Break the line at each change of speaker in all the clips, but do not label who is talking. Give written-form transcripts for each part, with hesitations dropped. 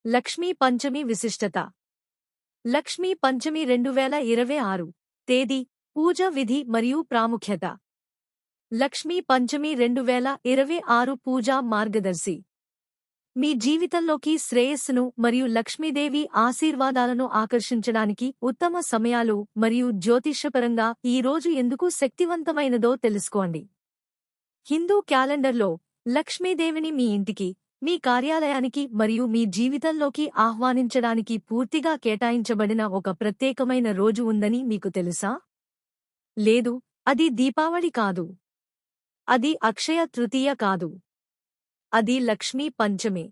లక్ష్మీ పంచమి విశిష్టత. లక్ష్మీ పంచమి 2026 తేదీ, పూజ విధి మరియు ప్రాముఖ్యత. లక్ష్మీ పంచమి 2026 పూజా మార్గదర్శి. మీ జీవితంలోకి శ్రేయస్సును మరియు లక్ష్మీదేవి ఆశీర్వాదాలను ఆకర్షించడానికి ఉత్తమ సమయాలు మరియు జ్యోతిష్యపరంగా ఈ రోజు ఎందుకు శక్తివంతమైనదో తెలుసుకోండి. హిందూ క్యాలెండర్లో లక్ష్మీదేవిని మీ ఇంటికి, మీ కార్యాలయానికి మరియు మీ జీవితంలోకి ఆహ్వానించడానికి పూర్తిగా కేటాయించబడిన ఒక ప్రత్యేకమైన రోజు ఉందని మీకు తెలుసా? లేదు, అది దీపావళి కాదు. అది అక్షయ తృతీయ కాదు. అది లక్ష్మీ పంచమి.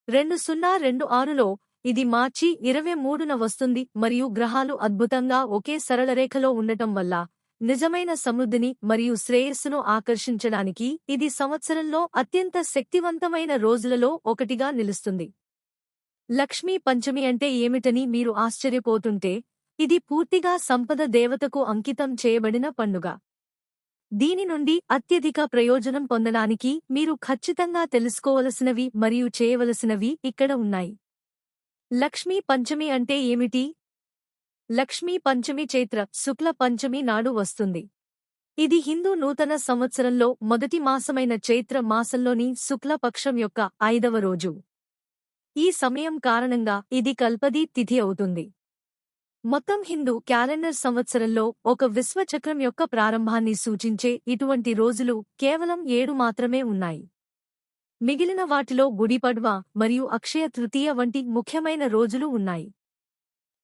2026లో ఇది మార్చి 23న వస్తుంది మరియు గ్రహాలు అద్భుతంగా ఒకే సరళ రేఖలో ఉండటం వల్ల నిజమైన సమృద్ధిని మరియు శ్రేయస్సును ఆకర్షించడానికి ఇది సంవత్సరంలో అత్యంత శక్తివంతమైన రోజులలో ఒకటిగా నిలుస్తుంది. లక్ష్మీ పంచమి అంటే ఏమిటని మీరు ఆశ్చర్యపోతుంటే, ఇది పూర్తిగా సంపద దేవతకు అంకితం చేయబడిన పండుగ. దీని నుండి అత్యధిక ప్రయోజనం పొందడానికి మీరు ఖచ్చితంగా తెలుసుకోవలసినవి మరియు చేయవలసినవి ఇక్కడ ఉన్నాయి. లక్ష్మీ పంచమి అంటే ఏమిటి? లక్ష్మీ పంచమి చైత్ర శుక్ల పంచమి నాడు వస్తుంది. ఇది హిందూ నూతన సంవత్సరంలో మొదటి మాసమైన చైత్ర మాసంలోని శుక్లపక్షం యొక్క 5వ రోజు. ఈ సమయం కారణంగా ఇది కల్పది తిథి అవుతుంది. మొత్తం హిందూ క్యాలెండర్ సంవత్సరంలో ఒక విశ్వచక్రం యొక్క ప్రారంభాన్ని సూచించే ఇటువంటి రోజులు కేవలం 7 మాత్రమే ఉన్నాయి. మిగిలిన వాటిలో గుడి పడ్వా మరియు అక్షయ తృతీయ వంటి ముఖ్యమైన రోజులు ఉన్నాయి.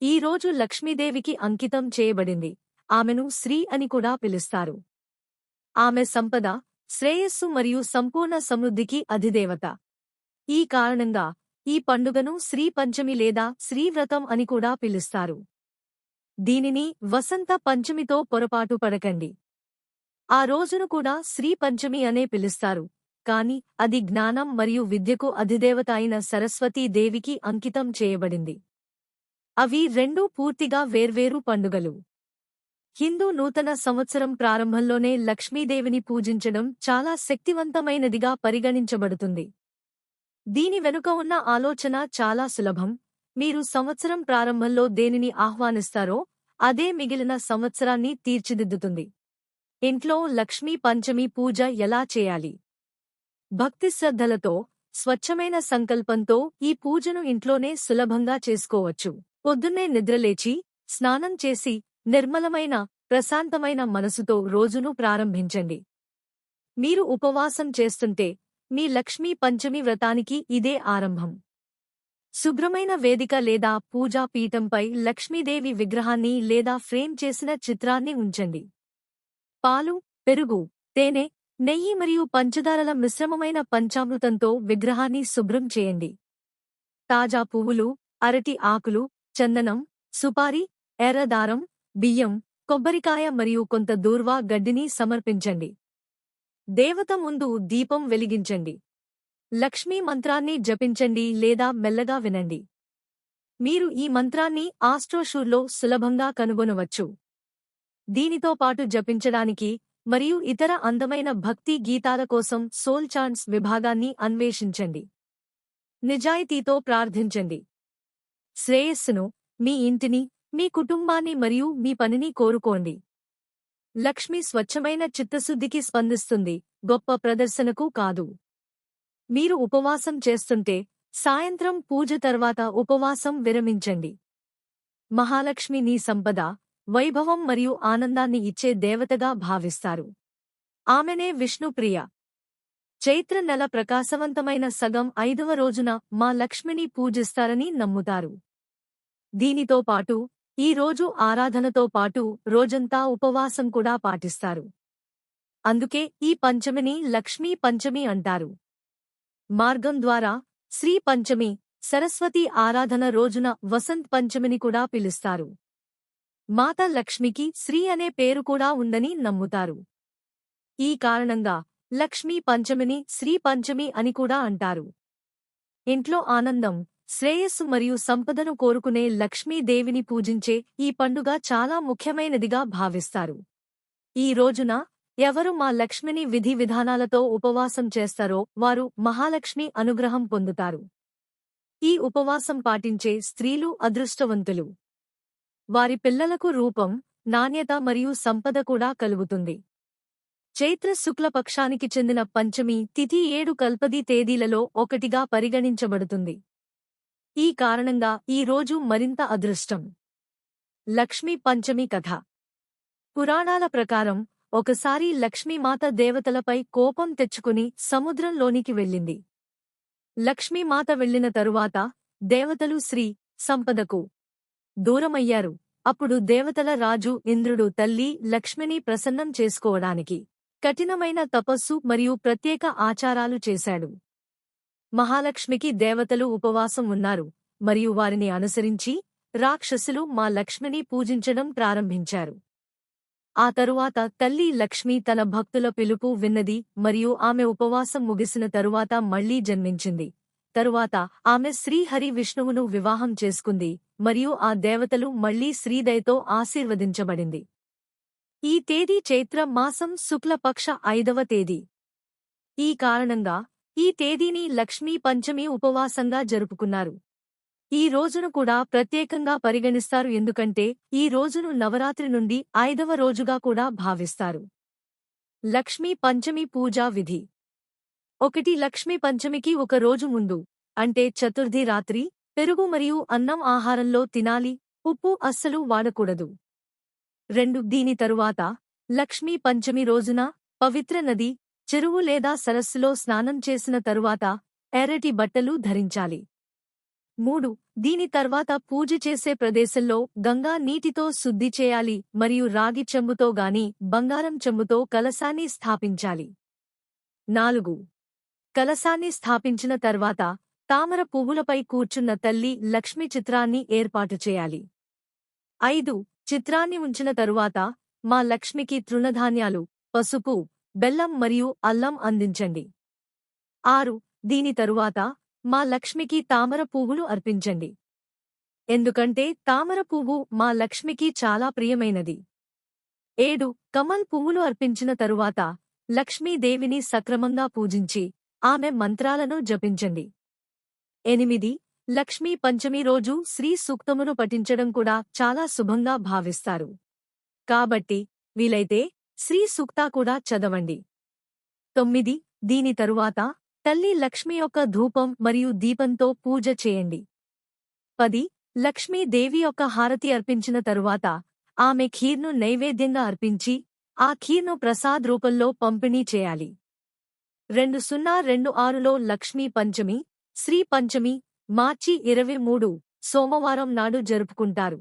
ఈ రోజు లక్ష్మీదేవికి అంకితం చేయబడింది. ఆమెను శ్రీ అని కూడా పిలుస్తారు. ఆమె సంపద, శ్రేయస్సు మరియు సంపూర్ణ సమృద్ధికి అధిదేవత. ఈ కారణంగా ఈ పండుగను శ్రీ పంచమి లేదా శ్రీవ్రతం అని కూడా పిలుస్తారు. దీనిని వసంత పంచమితో పొరపాటు పడకండి. ఆ రోజును కూడా శ్రీ పంచమి అనే పిలుస్తారు, కాని అది జ్ఞానం మరియు విద్యకు అధిదేవత అయిన సరస్వతీ దేవికి అంకితం చేయబడింది. అవి రెండూ పూర్తిగా వేర్వేరు పండుగలు. హిందూ నూతన సంవత్సరం ప్రారంభంలోనే లక్ష్మీదేవిని పూజించడం చాలా శక్తివంతమైనదిగా పరిగణించబడుతుంది. దీని వెనుక ఉన్న ఆలోచన చాలా సులభం. మీరు సంవత్సరం ప్రారంభంలో దేనిని ఆహ్వానిస్తారో అదే మిగిలిన సంవత్సరాన్ని తీర్చిదిద్దుతుంది. ఇంట్లో లక్ష్మీ పంచమి పూజ ఎలా చేయాలి? భక్తిశ్రద్ధలతో, స్వచ్ఛమైన సంకల్పంతో ఈ పూజను ఇంట్లోనే సులభంగా చేసుకోవచ్చు. పొద్దున్నే నిద్రలేచి, స్నానం చేసి, నిర్మలమైన, ప్రశాంతమైన మనసుతో రోజును ప్రారంభించండి. మీరు ఉపవాసం చేస్తుంటే, మీ లక్ష్మీ పంచమి వ్రతానికి ఇదే ఆరంభం. శుభ్రమైన వేదిక లేదా పూజా పీఠంపై లక్ష్మీదేవి విగ్రహాన్ని లేదా ఫ్రేమ్ చేసిన చిత్రాన్ని ఉంచండి. పాలు, పెరుగు, తేనె, నెయ్యి మరియు పంచదారల మిశ్రమమైన పంచామృతంతో విగ్రహాన్ని శుభ్రం చేయండి. తాజా పువ్వులు, అరటి ఆకులు, చందనం, సుపారి, ఎర్రదారం, బియ్యం, కొబ్బరికాయ మరియు కొంత దూర్వా గడ్డిని సమర్పించండి. దేవత ముందు దీపం వెలిగించండి. లక్ష్మీ మంత్రాన్ని జపించండి లేదా మెల్లగా వినండి. మీరు ఈ మంత్రాన్ని ఆస్ట్రోషూర్లో సులభంగా కనుగొనవచ్చు. దీనితో పాటు జపించడానికి మరియు ఇతర అందమైన భక్తి గీతాల కోసం సోల్ చాంట్స్ విభాగాన్ని అన్వేషించండి. నిజాయితీతో ప్రార్థించండి. శ్రేయస్సును, మీ ఇంటిని, మీ కుటుంబాన్ని మరియు మీ పనిని కోరుకోండి. లక్ష్మి స్వచ్ఛమైన చిత్తశుద్ధికి స్పందిస్తుంది, గొప్ప ప్రదర్శనకు కాదు. మీరు ఉపవాసం చేస్తుంటే, సాయంత్రం పూజ తర్వాత ఉపవాసం విరమించండి. మహాలక్ష్మి నీ సంపద, వైభవం మరియు ఆనందాన్ని ఇచ్చే దేవతగా భావిస్తారు. ఆమెనే విష్ణుప్రియ. చైత్ర నెల ప్రకాశవంతమైన సగం 5వ రోజున మా లక్ష్మిని పూజిస్తారని నమ్ముతారు. దీనితో పాటు ఈ రోజు ఆరాధనతో పాటు రోజంతా ఉపవాసం కూడా పాటిస్తారు. అందుకే ఈ పంచమిని లక్ష్మీ పంచమి అంటారు. మార్గం ద్వారా శ్రీ పంచమి, సరస్వతి ఆరాధన రోజున వసంత్ పంచమిని కూడా పిలుస్తారు. మాత లక్ష్మికి శ్రీ అనే పేరు కూడా ఉందని నమ్ముతారు. ఈ కారణంగా లక్ష్మీ పంచమిని శ్రీ పంచమి అని కూడా అంటారు. ఇంట్లో ఆనందం, శ్రేయస్సు మరియు సంపదను కోరుకునే లక్ష్మీదేవిని పూజించే ఈ పండుగ చాలా ముఖ్యమైనదిగా భావిస్తారు. ఈ రోజున ఎవరు మా లక్ష్మిని విధి విధానాలతో ఉపవాసం చేస్తారో వారు మహాలక్ష్మి అనుగ్రహం పొందుతారు. ఈ ఉపవాసం పాటించే స్త్రీలు అదృష్టవంతులు. వారి పిల్లలకు రూపం, నాణ్యత మరియు సంపద కూడా కలుగుతుంది. చైత్ర శుక్లపక్షానికి చెందిన పంచమి తిథి 7 కల్పది తేదీలలో ఒకటిగా పరిగణించబడుతుంది. ఈ కారణంగా ఈ రోజు మరింత అదృష్టం. లక్ష్మీ పంచమి కథ. పురాణాల ప్రకారం ఒకసారి లక్ష్మీమాత దేవతలపై కోపం తెచ్చుకుని సముద్రంలోనికి వెళ్ళింది. లక్ష్మీమాత వెళ్లిన తరువాత దేవతలు శ్రీ సంపదకు దూరమయ్యారు. అప్పుడు దేవతల రాజు ఇంద్రుడు తల్లి లక్ష్మిని ప్రసన్నం చేసుకోవడానికి కఠినమైన తపస్సు మరియు ప్రత్యేక ఆచారాలు చేశాడు. మహాలక్ష్మికి దేవతలు ఉపవాసం ఉన్నారు మరియు వారిని అనుసరించి రాక్షసులు మా లక్ష్మిని పూజించడం ప్రారంభించారు. ఆ తరువాత తల్లి లక్ష్మి తన భక్తుల పిలుపు విన్నది మరియు ఆమె ఉపవాసం ముగిసిన తరువాత మళ్లీ జన్మించింది. తరువాత ఆమె శ్రీహరి విష్ణువును వివాహం చేసుకుంది మరియు ఆ దేవతలు మళ్లీ శ్రీదయతో ఆశీర్వదించబడింది. ఈ తేదీ చైత్ర మాసం శుక్లపక్ష 5వ తేదీ. ఈ కారణంగా ఈ తేదీని లక్ష్మీ పంచమి ఉపవాసంగా జరుపుకున్నారు. ఈ రోజును కూడా ప్రత్యేకంగా పరిగణిస్తారు ఎందుకంటే ఈ రోజును నవరాత్రి నుండి 5వ రోజుగా కూడా భావిస్తారు. లక్ష్మీ పంచమి పూజా విధి. 1. లక్ష్మీ పంచమికి ఒక రోజు ముందు అంటే చతుర్థి రాత్రి పెరుగు మరియు అన్నం ఆహారంలో తినాలి, ఉప్పు అస్సలు వాడకూడదు. 2. దీని తరువాత లక్ష్మీ పంచమి రోజున పవిత్ర నది, చెరువు లేదా సరస్సులో స్నానం చేసిన తరువాత ఎర్రటి బట్టలు ధరించాలి. 3. దీని తర్వాత పూజ చేసే ప్రదేశంలో గంగా నీటితో శుద్ధి చేయాలి మరియు రాగి చెంబుతో గాని బంగారం చెంబుతో కలశాన్ని స్థాపించాలి. 4. కలశాన్ని స్థాపించిన తర్వాత తామర పువ్వులపై కూర్చున్న తల్లి లక్ష్మి చిత్రాన్ని ఏర్పాటు చేయాలి. 5. చిత్రాన్ని ఉంచిన తరువాత మా లక్ష్మికి తృణధాన్యాలు, పసుపు, బెల్లం మరియు అల్లం అందించండి. 6. దీని తరువాత మా లక్ష్మికి తామర పువ్వులు అర్పించండి. ఎందుకంటే తామర పువ్వు మా లక్ష్మికి చాలా ప్రియమైనది. 7. కమల్ పువ్వులు అర్పించిన తరువాత లక్ష్మీదేవిని సక్రమంగా పూజించి ఆమె మంత్రాలను జపించండి. 8. లక్ష్మీ పంచమి రోజు శ్రీ సూక్తమును పఠించడం కూడా చాలా శుభంగా భావిస్తారు. కాబట్టి వీలైతే శ్రీ సూక్త కూడా చదవండి. 9. దీని తరువాత తల్లి లక్ష్మి యొక్క ధూపం మరియు దీపంతో పూజ చేయండి. 10. లక్ష్మీదేవి యొక్క హారతి అర్పించిన తరువాత ఆమె ఖీర్ను నైవేద్యంగా అర్పించి ఆ ఖీర్ను ప్రసాద్ రూపంలో పంపిణీ చేయాలి. 2026లో లక్ష్మీ పంచమి, శ్రీ పంచమి మార్చి 23 సోమవారం నాడు జరుపుకుంటారు.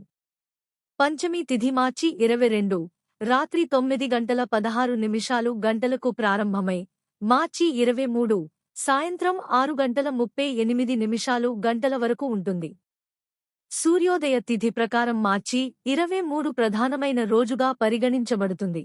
పంచమి తిథి మార్చి 22 రాత్రి 9:16 ప్రారంభమై మార్చి 23 సాయంత్రం 6:38 వరకు ఉంటుంది. సూర్యోదయ తిథి ప్రకారం మార్చి 23 ప్రధానమైన రోజుగా పరిగణించబడుతుంది.